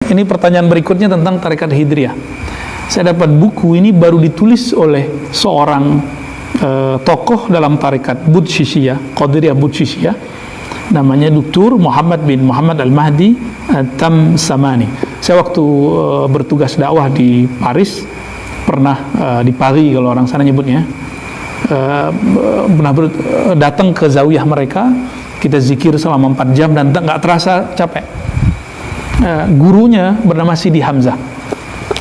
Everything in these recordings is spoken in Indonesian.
ini pertanyaan berikutnya tentang tarekat Hidriyah. Saya dapat buku ini baru ditulis oleh seorang tokoh dalam tarekat Budshisiyah, Qadiriyah Budshisiyah, namanya Dr. Muhammad bin Muhammad Al-Mahdi Tamsamani. Saya waktu bertugas dakwah di Paris, pernah di Paris kalau orang sana nyebutnya, pernah datang ke zawiyah mereka, kita zikir selama 4 jam dan nggak terasa capek. Gurunya bernama Sidi Hamzah,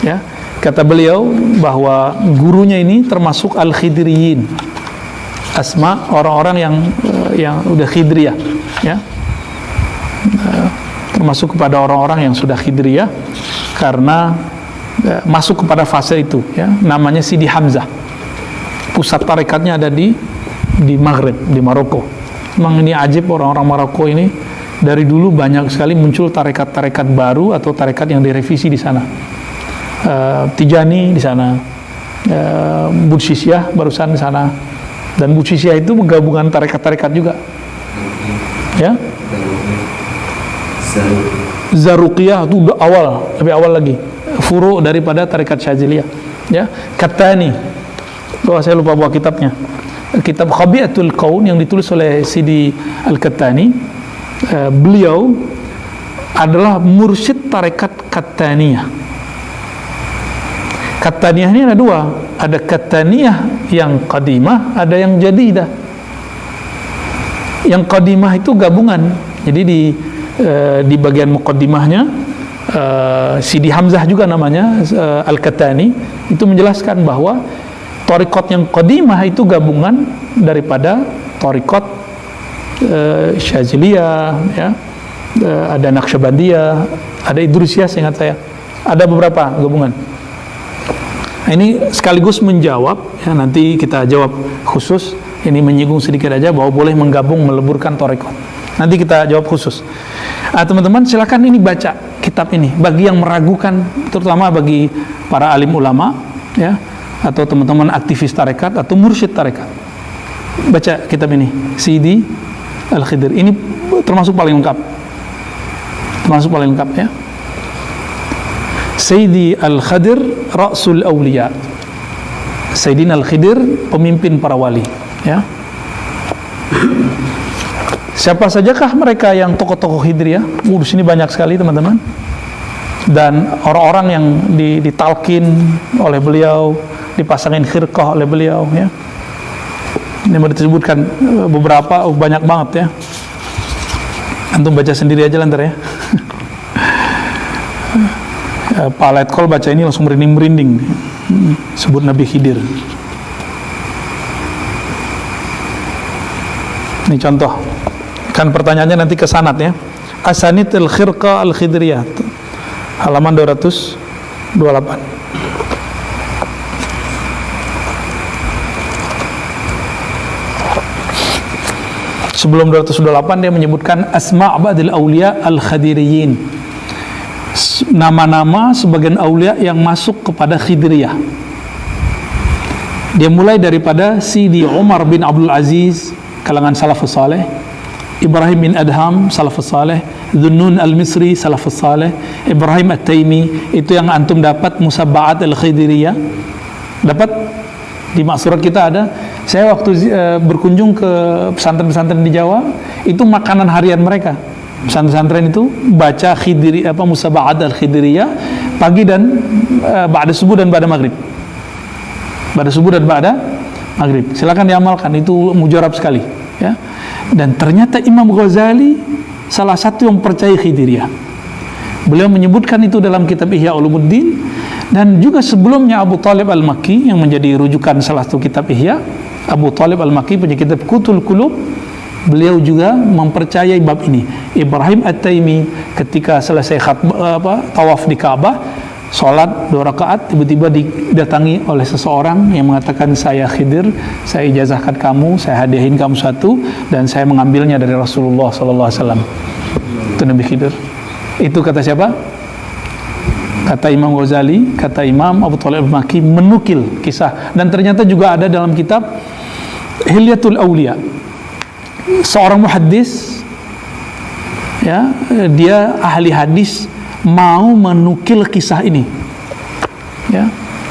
ya. Kata beliau bahwa gurunya ini termasuk al-khidriyin, asma orang-orang yang udah khidriyah, ya, termasuk kepada orang-orang yang sudah khidriyah karena masuk kepada fase itu, ya. Namanya Sidi Hamzah. Pusat tarekatnya ada di Maghrib, di Maroko. Memang ini ajib, orang-orang Maroko ini dari dulu banyak sekali muncul tarekat-tarekat baru atau tarekat yang direvisi di sana. Tijani di sana, Budshisiyah barusan di sana, dan Budshisiyah itu menggabungkan tarekat-tarekat juga, ya. Zaruqiyah itu udah lebih awal lagi, furu daripada tarekat Syadziliyah, ya. Kattani, saya lupa bawa kitabnya, kitab Khabiatul Qaun yang ditulis oleh Sidi Al-Kattani. Beliau adalah mursyid tarekat Kattaniyah. Kattaniyah ini ada 2, ada Kattaniyah yang qadimah, ada yang jadidah. Yang qadimah itu gabungan. Jadi di bagian muqaddimahnya Sidi Hamzah juga namanya, Al-Kattani, itu menjelaskan bahwa thariqat yang qadimah itu gabungan daripada thariqat Syadziliyah, ya. Ada Naqsyabandiyah, ada Idrisiyah, seingat saya. Ada beberapa gabungan. Nah, ini sekaligus menjawab, ya, nanti kita jawab khusus. Ini menyinggung sedikit aja bahwa boleh menggabung, meleburkan thariqat. Nanti kita jawab khusus. Teman-teman silakan ini baca kitab ini bagi yang meragukan, terutama bagi para alim ulama, ya, atau teman-teman aktivis tarekat atau mursyid tarekat. Baca kitab ini, Sidi Al-Khidir. Ini termasuk paling lengkap. Termasuk paling lengkap, ya. Sayyidi Al-Khadir Ra'sul Awliya. Sayyidina Al-Khidir pemimpin para wali, ya. Siapa sajakah mereka yang tokoh-tokoh Hidriyah? Di sini banyak sekali, teman-teman. Dan orang-orang yang ditalkin oleh beliau, dipasangin khirqah oleh beliau, ya. Ini mau disebutkan beberapa, banyak banget, ya. Antum baca sendiri aja lantar, ya. Pak Letkol baca ini langsung merinding-merinding, sebut Nabi Khidir. Ini contoh, kan pertanyaannya nanti ke sanad, ya. Asanid al-Khirqah al-Khidriyah, halaman 228. Sebelum 228 dia menyebutkan asma' ba'dil awliya al-khadiriyin, nama-nama sebagian aulia yang masuk kepada Khidriyah. Dia mulai daripada Sidi Umar bin Abdul Aziz, kalangan salafus saleh, Ibrahim bin Adham, salafus saleh, Dhunnun al-Misri, salafus saleh, Ibrahim at-Taimi, itu yang antum dapat Musabba'at al-Khidriyah, dapat di maksurat kita ada. Saya waktu berkunjung ke pesantren-pesantren di Jawa, itu makanan harian mereka. Pesantren-pesantren itu baca Musabba'at al-Khidriyah pagi dan ba'da subuh dan ba'da maghrib. Ba'da subuh dan ba'da maghrib. Silakan diamalkan, itu mujarab sekali, ya. Dan ternyata Imam Ghazali salah satu yang percaya Khidriyah. Beliau menyebutkan itu dalam kitab Ihya Ulumuddin, dan juga sebelumnya Abu Talib Al-Makki yang menjadi rujukan salah satu kitab Ihya. Abu Talib Al-Makki punya kitab Qutul Qulub, beliau juga mempercayai bab ini. Ibrahim At-Taimi ketika selesai tawaf di Ka'bah, sholat 2 rakaat, tiba-tiba didatangi oleh seseorang yang mengatakan, saya Khidir, saya ijazahkan kamu, saya hadiahin kamu satu, dan saya mengambilnya dari Rasulullah SAW. Itu Nabi Khidir. Itu kata siapa? Kata Imam Ghazali, kata Imam Abu Talib Al-Makki menukil kisah, dan ternyata juga ada dalam kitab Hilyatul Awliya. Seorang muhaddis, ya, dia ahli hadis mau menukil kisah ini. Ya.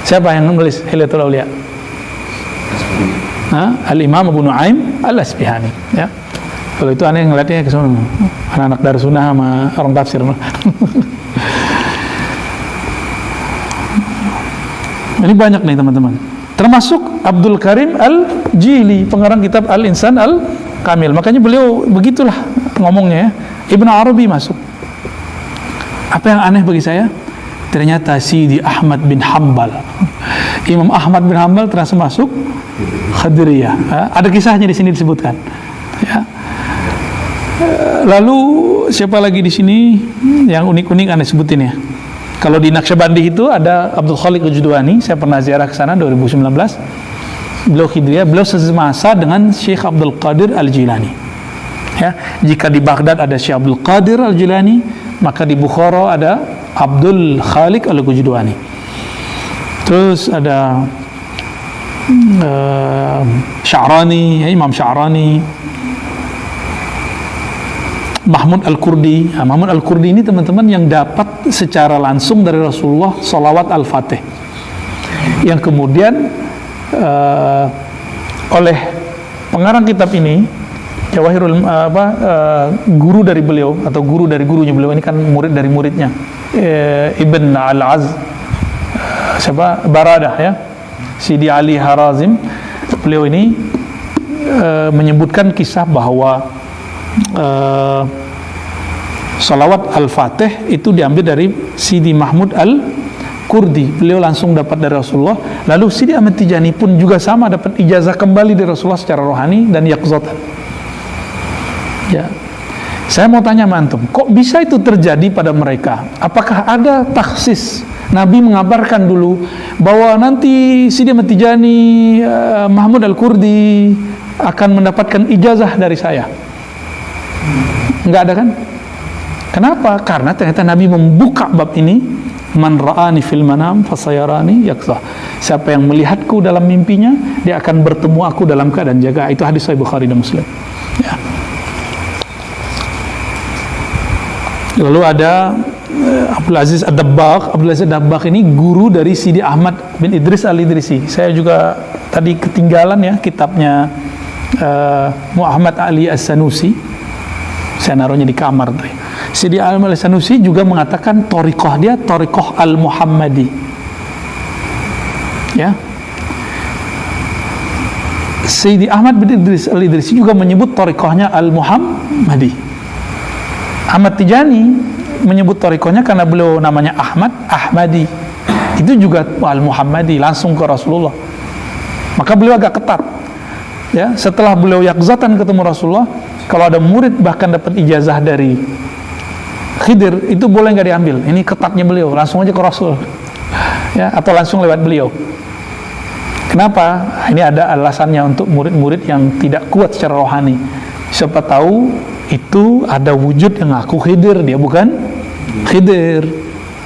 Siapa yang menulis Hilyatul Auliya? Al-Imam Abu Nuaim Al-Asbihani. Ya. Kalau itu aneh ngeliatnya ke sana, anak-anak Darsunnah sama orang tafsir. Ini banyak nih teman-teman. Termasuk Abdul Karim Al-Jili, pengarang kitab Al-Insan Al-Kamil. Makanya beliau begitulah ngomongnya ya. Ibn Arabi masuk. Apa yang aneh bagi saya? Ternyata Sidi Ahmad bin Hanbal, Imam Ahmad bin Hanbal terasa masuk Qadiriyah. Ada kisahnya di sini disebutkan. Ya. Lalu siapa lagi di sini yang unik-unik Anda sebutin ya? Kalau di Naqsyabandi itu ada Abdul Khaliq Al-Judwani, saya pernah ziarah ke sana 2019. Beliau Qadiriyah, beliau semasa dengan Syekh Abdul Qadir Al-Jilani. Ya, jika di Baghdad ada Syekh Abdul Qadir Al-Jilani, maka di Bukhara ada Abdul Khaliq Al-Judwani. Terus ada Sya'rani, ya, Imam Sya'rani, Mahmud Al-Kurdi. Mahmud Al-Kurdi ini teman-teman yang dapat secara langsung dari Rasulullah salawat Al-Fatih, yang kemudian oleh pengarang kitab ini Jawahirul guru dari beliau atau guru dari gurunya beliau, ini kan murid dari muridnya, Ibn Al-Az, siapa? Baradah ya, Sidi Ali Harazim. Beliau ini menyebutkan kisah bahwa salawat Al-Fatih itu diambil dari Sidi Mahmud Al-Kurdi. Beliau langsung dapat dari Rasulullah. Lalu Sidi Ahmad Tijani pun juga sama dapat ijazah kembali dari Rasulullah secara rohani dan yaqzatan. Ya. Saya mau tanya mantum, kok bisa itu terjadi pada mereka? Apakah ada taksis? Nabi mengabarkan dulu bahwa nanti Sidi Ahmad Tijani, Mahmud Al-Kurdi akan mendapatkan ijazah dari saya. Enggak ada kan? Kenapa? Karena ternyata Nabi membuka bab ini, man ra'ani fil manam fasayarani yaqzah. Siapa yang melihatku dalam mimpinya, dia akan bertemu aku dalam keadaan jaga. Itu hadis Sahih Bukhari dan Muslim. Ya. Lalu ada Abdul Aziz Ad-Dabbagh. Abdul Aziz Ad-Dabbagh ini guru dari Sidi Ahmad bin Idris Al-Idrisi. Saya juga tadi ketinggalan ya kitabnya Muhammad Ali As-Sanusi. Saya naruhnya di kamar tuh. Sidi Ahmad Al-Sanusi juga mengatakan thariqah dia thariqah Al-Muhammadi. Ya. Sidi Ahmad bin Idris Al-Idrisi juga menyebut thariqahnya Al-Muhammadi. Ahmad Tijani menyebut thariqahnya karena beliau namanya Ahmad Ahmadi. Itu juga Al-Muhammadi, langsung ke Rasulullah. Maka beliau agak ketat. Ya, setelah beliau yaqzatan ketemu Rasulullah, kalau ada murid bahkan dapat ijazah dari Khidir, itu boleh nggak diambil. Ini ketatnya beliau, langsung aja ke Rasul. Ya, atau langsung lewat beliau. Kenapa? Ini ada alasannya untuk murid-murid yang tidak kuat secara rohani. Siapa tahu itu ada wujud yang ngaku Khidir, dia bukan Khidir.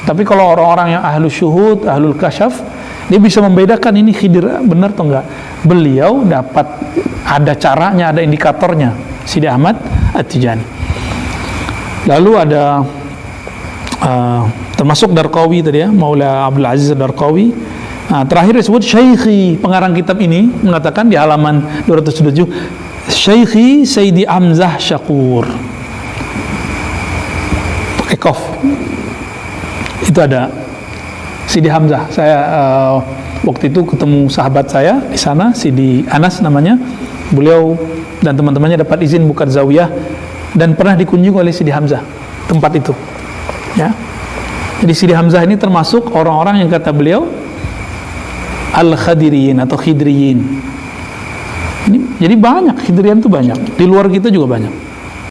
Tapi kalau orang-orang yang ahlul syuhud, ahlul kasyaf, dia bisa membedakan ini Khidir benar atau enggak. Beliau dapat, ada caranya, ada indikatornya, Sidi Ahmad At-Tijani. Lalu ada termasuk Darqawi tadi ya, Maula Abdul Aziz Darqawi. Terakhir disebut Syaikhi, pengarang kitab ini mengatakan di halaman 207, Syaikhi Sayyidi Hamzah Syakur, pakai qaf. Itu ada Sidi Hamzah. Saya waktu itu ketemu sahabat saya di sana, Sidi Anas namanya. Beliau dan teman-temannya dapat izin buka zawiyah dan pernah dikunjungi oleh Sidi Hamzah tempat itu. Ya. Jadi Sidi Hamzah ini termasuk orang-orang yang kata beliau Al-Khadiriyin atau Khidriyin. Jadi banyak, Khidriyan itu banyak. Di luar kita juga banyak.